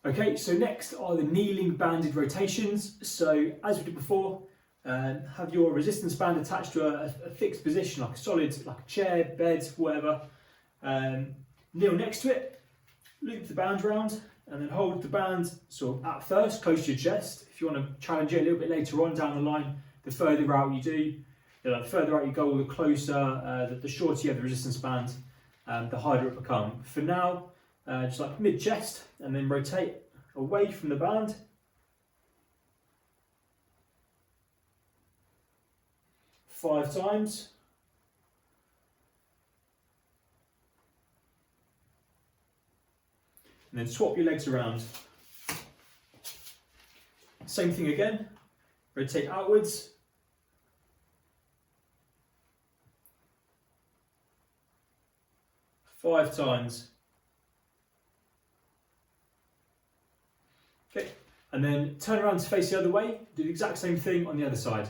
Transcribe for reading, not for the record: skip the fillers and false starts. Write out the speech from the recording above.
Okay, so next are the kneeling banded rotations. So as we did before, have your resistance band attached to a fixed position, like a solid, like a chair, bed, whatever. Kneel next to it, loop the band around, and then hold the band sort of at first close to your chest. If you want to challenge it a little bit later on down the line, the further out you do, the further out you go, the closer, the shorter you have the resistance band, the harder it becomes. For now, just like mid-chest, and then rotate away from the band. Five times. And then swap your legs around. Same thing again, rotate outwards. Five times. Okay, and then turn around to face the other way, do the exact same thing on the other side.